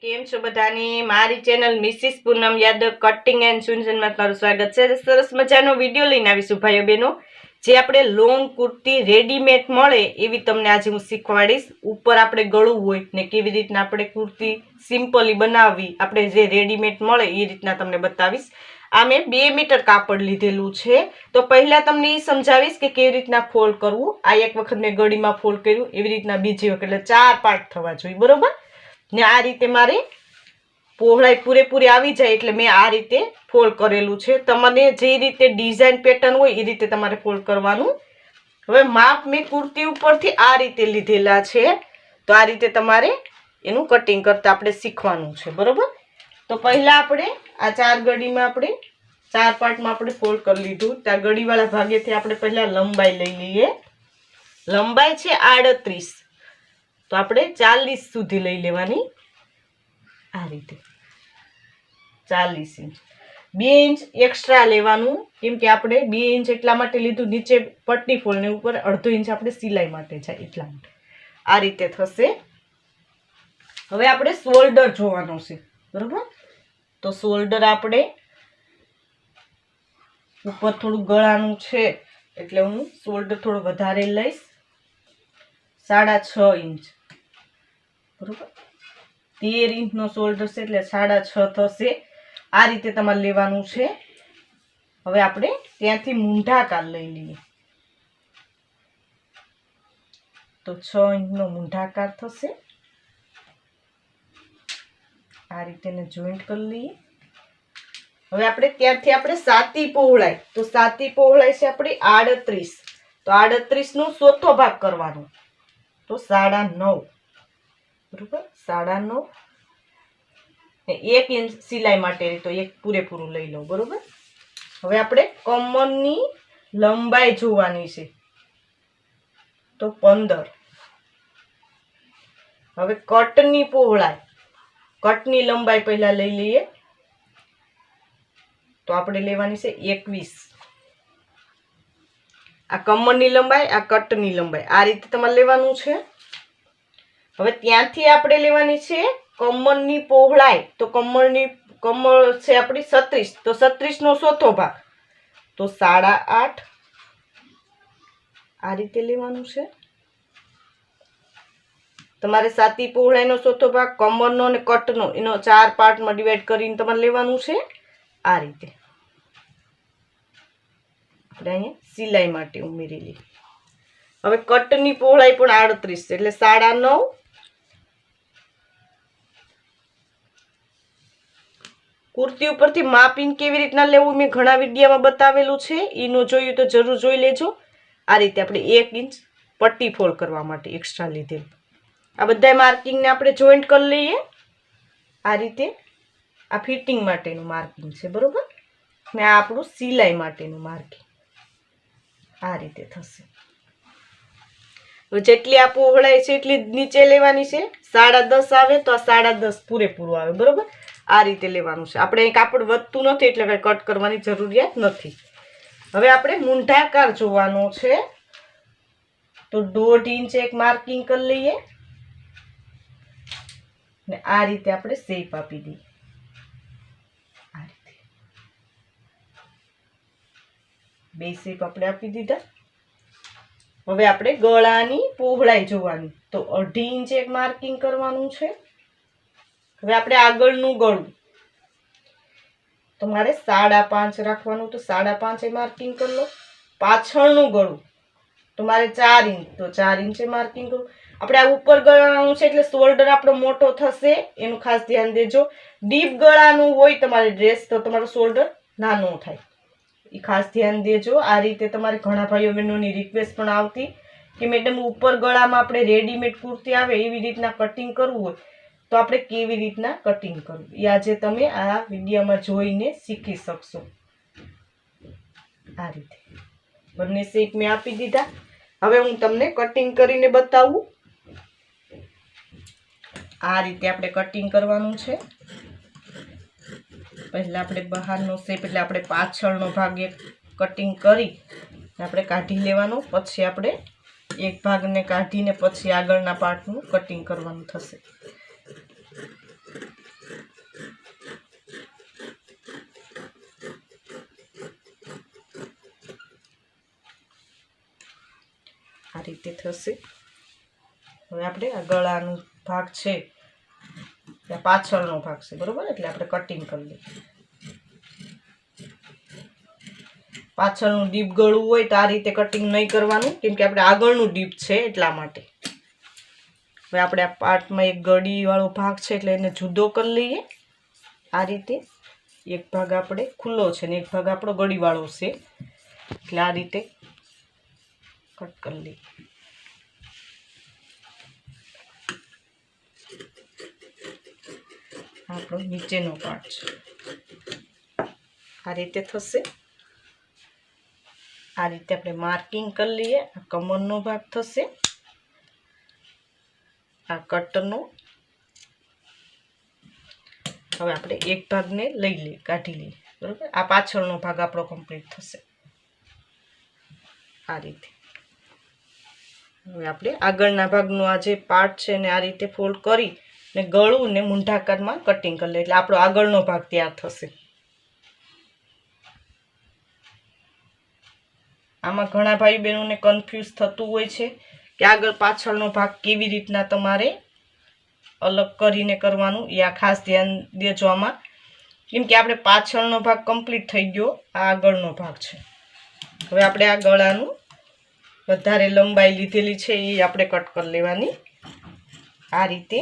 કેમ છો બધાની મારી channel Mrs Poonam Yadav cutting and ચૂંજનમાં તમારું સ્વાગત છે। સરસ મજાનો વિડીયો લઈને આવીશું ભાઈઓ બહેનો, જે આપણે લોંગ કુર્તી રેડીમેડ મળે એવી તમને આજે હું શીખવાડીશ। ઉપર આપણે ગળું હોય ને કેવી રીતના આપણે કુર્તી સિમ્પલી બનાવવી, આપણે જે રેડીમેડ મળે એ રીતના તમને બતાવીશ। આ મેં 2 મીટર કાપડ લીધેલું છે, તો પહેલા તમને એ સમજાવીશ કે કેવી રીતના ફોલ્ડ કરવું। આ એક વખત મેં ગળીમાં ફોલ્ડ કર્યું, એવી રીતના બીજી વખત, એટલે 4 પાર્ટ થવા જોઈએ, બરોબર ને। આ રીતે મારે પહોળાઈ પૂરેપૂરી આવી જાય એટલે મેં આ રીતે ફોલ્ડ કરેલું છે। તમને જે રીતે ડિઝાઇન પેટર્ન હોય એ રીતે તમારે ફોલ્ડ કરવાનું। હવે માપ મેં કુર્તી ઉપરથી આ રીતે લીધેલા છે, તો આ રીતે તમારે એનું કટિંગ કરતા આપણે શીખવાનું છે, બરોબર। તો પહેલા આપણે આ 4 ગળીમાં આપણે 4 પાર્ટમાં આપણે ફોલ્ડ કરી લીધું। ત્યાં ગળીવાળા ભાગેથી આપણે પહેલા લંબાઈ લઈ લઈએ। લંબાઈ છે 38, તો આપણે 40 સુધી લઈ લેવાની। આ રીતે 40 ઇંચ, 2 ઇંચ એક્સ્ટ્રા લેવાનું, કેમ કે આપણે 2 ઇંચ એટલા માટે લીધું, નીચે પટ્ટી ફોલ્ડ ને ઉપર અડધો ઇંચ આપણે સિલાઈ માટે છે, એટલા માટે આ રીતે થશે। હવે આપણે શોલ્ડર જોવાનો છે, બરોબર। તો શોલ્ડર આપણે ઉપર થોડું ગળાનું છે એટલે હું શોલ્ડર થોડું વધારે લઈશ, 6.5 ઇંચ, બરોબર। 13 ઇંચનો શોલ્ડર છે એટલે 6.5 થશે। આ રીતે તમારે લેવાનું છે। હવે આપણે ત્યાંથી મૂંઢાકાર લઈ લઈએ, તો 6 ઇંચનો મૂંઢાકાર થશે। આ રીતે જોઈન્ટ કરી લઈએ। હવે આપણે ત્યાંથી આપણે સાતી પહોળાઈ, તો સાતી પહોળાઈ છે આપણી 38, તો 38 નો ચોથો ભાગ કરવાનો, તો 9.5, બરોબર। 9.5 ને 1 ઇંચ સિલાઈ માટે, તો એક પૂરેપૂરું લઈ લો, બરોબર। હવે આપણે કમરની લંબાઈ જોવાની છે, તો 15। હવે કટની પહોળાઈ, કટની લંબાઈ પહેલા લઈ લઈએ, તો આપણે લેવાની છે 21। આ કમરની લંબાઈ, આ કટની લંબાઈ, આ રીતે તમારે લેવાનું છે। હવે ત્યાંથી આપણે લેવાની છે કમરની પહોળાઈ, તો કમર છે આપણી 36, તો 36 નો ચોથો ભાગ, તો 8.5, આ રીતે લેવાનું છે। તમારે સાતી પહોળાઈનો ચોથો ભાગ, કમરનો અને કટનો, એનો 4 પાર્ટમાં ડિવાઈડ કરીને તમારે લેવાનું છે। આ રીતે આપણે અહીંયા સિલાઈ માટે ઉમેરેલી। હવે કટની પહોળાઈ પણ 38 છે એટલે 9.5। કુર્તી ઉપરથી માપીને કેવી રીતના લેવું મેં ઘણા વિડીયોમાં બતાવેલું છે, એનું જોયું તો જરૂર જોઈ લેજો। આ રીતે આપણે 1 ઇંચ પટ્ટી ફોલ્ડ કરવા માટે એક્સ્ટ્રા લીધેલું। આ બધા માર્કિંગને આપણે જોઈન્ટ કરી લઈએ। આ રીતે આ ફિટિંગ માટેનું માર્કિંગ છે, બરોબર, ને આ આપણું સિલાઈ માટેનું માર્કિંગ આ રીતે થશે। જેટલી આ પહોળાઈ છે એટલી નીચે લેવાની છે। 10.5 આવે તો આ 10.5 પૂરેપૂરું આવે, બરોબર। આ રીતે લેવાનું છે। આપણે અહીં કાપડ વધતું નથી એટલે કઈ કટ કરવાની જરૂરિયાત નથી। હવે આપણે મૂંઢાકાર જોવાનો છે, તો 1.5 ઇંચ એક માર્કિંગ કરી લઈએ ને આ રીતે આપણે શેપ આપી દઈએ। આ રીતે 2 શેપ આપણે આપી દીધા। હવે આપણે ગળાની પહોળાઈ જોવાની, તો 1.5 ઇંચ એક માર્કિંગ કરવાનું છે। હવે આપણે આગળનું ગળું તમારે 5.5 રાખવાનું, તો 5.5 માર્કિંગ કરી લો। પાછળનું ગળું તમારે 4 ઇંચ, તો 4 ઇંચે માર્કિંગ કરો। આપણે આ ઉપર ગળાનું છે એટલે શોલ્ડર આપણો મોટો થશે, એનું ખાસ ધ્યાન દેજો। ડીપ ગળાનું હોય તમારી ડ્રેસ તો તમારો શોલ્ડર નાનો થાય, એ ખાસ ધ્યાન દેજો। આ રીતે તમારે ઘણા ભાઈઓ બહેનોની રિક્વેસ્ટ પણ આવતી કે મેડમ ઉપર ગળામાં આપણે રેડીમેડ કુર્તી આવે એવી રીતના કટિંગ કરવું હોય તો આપણે કેવી રીતના કટિંગ કરવું, એ આજે તમે આ વિડીયોમાં જોઈને શીખી શકશો। આ રીતે બંને શેપ મેં આપી દીધા। હવે હું તમને કટિંગ કરીને બતાવું। આ રીતે આપણે કટિંગ કરવાનું છે। પહેલા આપણે બહારનો શેપ એટલે આપણે પાછળનો ભાગ એક કટિંગ કરી આપણે કાઢી લેવાનો, પછી આપણે એક ભાગને કાઢીને પછી આગળના પાર્ટનું કટિંગ કરવાનું થશે. આ રીતે થશે. હવે આપણે આ ગળાનો ભાગ છે ત્યાં પાછળનો ભાગ છે બરોબર, એટલે આપણે કટિંગ કરી લઈએ. પાછળનું ડીપ ગળું હોય તો આ રીતે કટિંગ નહીં કરવાનું, કેમ કે આપણે આગળનું ડીપ છે એટલા માટે. હવે આપણે આ પાર્ટમાં એક ગળી વાળો ભાગ છે એટલે એને જુદો કરી લઈએ. આ રીતે એક ભાગ આપણે ખુલ્લો છે ને એક ભાગ આપણો ગળી વાળો છે, એટલે આ રીતે કટ કરી લઈએ. આપણો નીચેનો પાર્ટ છે આ રીતે થશે. આ રીતે આપણે માર્કિંગ કરી લઈએ. આ કમરનો ભાગ થશે, આ કટનો. હવે આપણે એક ભાગને લઈ લઈએ, કાઢી લઈએ બરોબર. આ પાછળનો ભાગ આપણો કમ્પ્લીટ થશે આ રીતે. હવે આપણે આગળના ભાગનો આ જે પાર્ટ છે ને આ રીતે ફોલ્ડ કરી ને ગળું ને મૂંઢાકારમાં કટિંગ કરી લઈએ, એટલે આપણો આગળનો ભાગ તૈયાર થશે. આમાં ઘણા ભાઈ બહેનોને કન્ફ્યુઝ થતું હોય છે કે આગળ પાછળનો ભાગ કેવી રીતના તમારે અલગ કરીને કરવાનું, એ આ ખાસ ધ્યાન દેજો આમાં, કેમ કે આપણે પાછળનો ભાગ કમ્પ્લીટ થઈ ગયો, આ આગળનો ભાગ છે. હવે આપણે આ ગળાનું વધારે લંબાઈ લીધેલી છે એ આપણે કટ કરી લેવાની આ રીતે.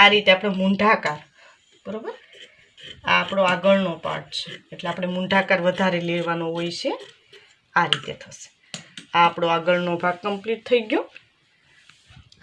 આ રીતે આપણે મૂંઢાકાર બરોબર, આ આપણો આગળનો પાર્ટ છે એટલે આપણે મૂંઢાકાર વધારે લેવાનો હોય છે. આ રીતે થશે. આ આપણો આગળનો ભાગ કમ્પ્લીટ થઈ ગયો,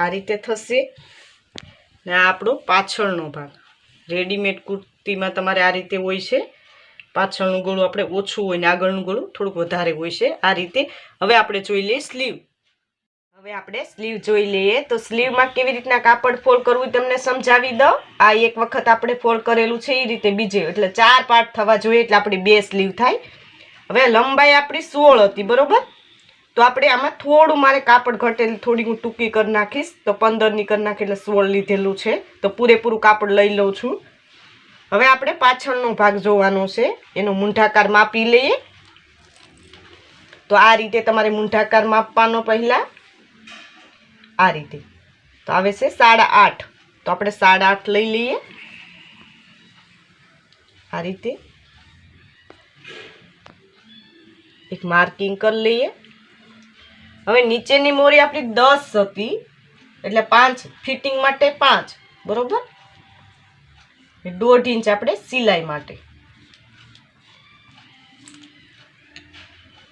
આ રીતે થશે. ને આ આપણો પાછળનો ભાગ. રેડીમેડ કુર્તીમાં તમારે આ રીતે હોય છે, પાછળનું ગળું આપણે ઓછું હોય ને આગળનું ગળું થોડુંક વધારે હોય છે આ રીતે. હવે આપણે જોઈ લઈએ સ્લીવ. હવે આપણે સ્લીવ જોઈ લઈએ. તો સ્લીવમાં કેવી રીતના કાપડ ફોલ્ડ કરવું તમને સમજાવી દઉં. આ એક વખત આપણે ફોલ્ડ કરેલું છે એ રીતે બીજે, એટલે 4 પાર્ટ થવા જોઈએ એટલે આપણી 2 સ્લીવ થાય. હવે લંબાઈ આપણી 16 હતી બરોબર, તો આપણે આમાં થોડું મારે કાપડ ઘટેલું થોડી હું ટૂંકી કરી નાખીશ, તો 15ની કરી નાખી એટલે 16 લીધેલું છે, તો પૂરેપૂરું કાપડ લઈ લઉં છું. હવે આપણે પાછળનો ભાગ જોવાનો છે, એનો મૂંઢાકાર માપી લઈએ. તો આ રીતે તમારે મૂંઢાકાર માપવાનો પહેલા આ રીતે. તો આવે છે 8.5, તો આપણે 8.5 લઈ લઈએ આ રીતે. એક માર્કિંગ કરી લઈએ. હવે નીચેની મોરી આપણી 10 હતી એટલે 5 ફિટિંગ માટે 5 બરોબર. 1.5 ઇંચ આપણે સિલાઈ માટે.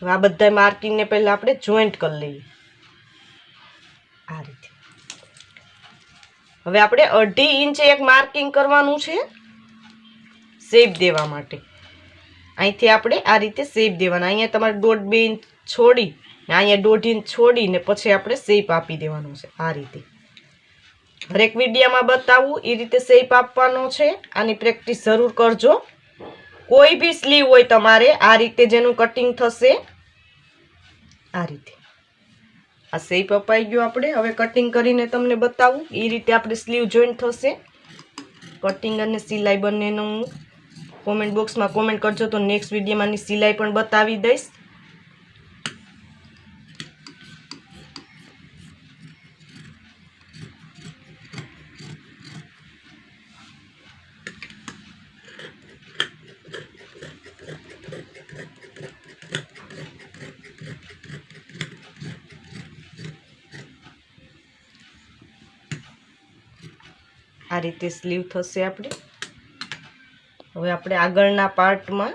આ બધા માર્કિંગને પહેલા આપણે જોઈન્ટ કરી લઈએ આ રીતે. હવે આપણે 1.5 ઇંચે એક માર્કિંગ કરવાનું છે શેપ દેવા માટે. અહીંથી આપણે આ રીતે શેપ દેવાના. અહીંયા તમારે 1.5-2 ઇંચ છોડી ને અહીંયા 1.5 ઇંચ છોડીને પછી આપણે શેપ આપી દેવાનો છે આ રીતે. દરેક વિડીયોમાં બતાવું એ રીતે શેપ આપવાનો છે. આની પ્રેક્ટિસ જરૂર કરજો. કોઈ બી સ્લીવ હોય તમારે આ રીતે જેનું કટિંગ થશે આ રીતે. આ શેપ અપાઈ ગયો આપણે. હવે કટિંગ કરીને તમને બતાવું એ રીતે આપણે સ્લીવ જોઈન્ટ થશે. કટિંગ અને સિલાઈ બંનેનું કોમેન્ટ બોક્સમાં કોમેન્ટ કરજો તો નેક્સ્ટ વિડીયોમાંની સિલાઈ પણ બતાવી દઈશ. આ રીતે સ્લીવ થશે આપણી. હવે આપણે આગળના પાર્ટમાં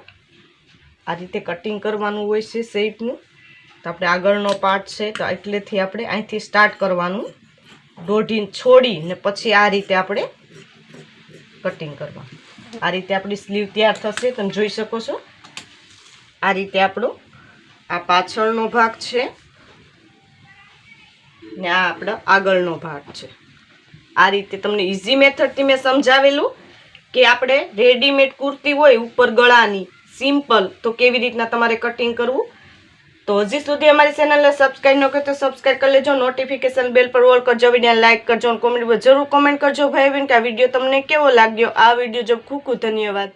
આ રીતે કટિંગ કરવાનું હોય છે શેપનું. તો આપણે આગળનો પાર્ટ છે તો એટલેથી આપણે અહીંથી સ્ટાર્ટ કરવાનું, 1.5 ઇંચ છોડીને પછી આ રીતે આપણે કટિંગ કરવાનું. આ રીતે આપણી સ્લીવ તૈયાર થશે. તમે જોઈ શકો છો આ રીતે આપણો આ પાછળનો ભાગ છે ને આ આપણો આગળનો ભાગ છે. આ રીતે તમને ઇઝી મેથડથી મેં સમજાવેલું કે આપણે રેડીમેડ કુર્તી હોય ઉપર ગળાની સિમ્પલ તો કેવી રીતના તમારે કટિંગ કરવું. તો હજી સુધી અમારી ચેનલને સબસ્ક્રાઈબ ન કરો તો સબસ્ક્રાઈબ કરી લેજો, નોટિફિકેશન બેલ પર ઓલ કરજો, વિડીયો લાઈક કરજો અને કોમેન્ટમાં જરૂર કોમેન્ટ કરજો ભાઈ બહેન કે આ વિડીયો તમને કેવો લાગ્યો. આ વિડીયો જો ખૂબ ખૂબ ધન્યવાદ.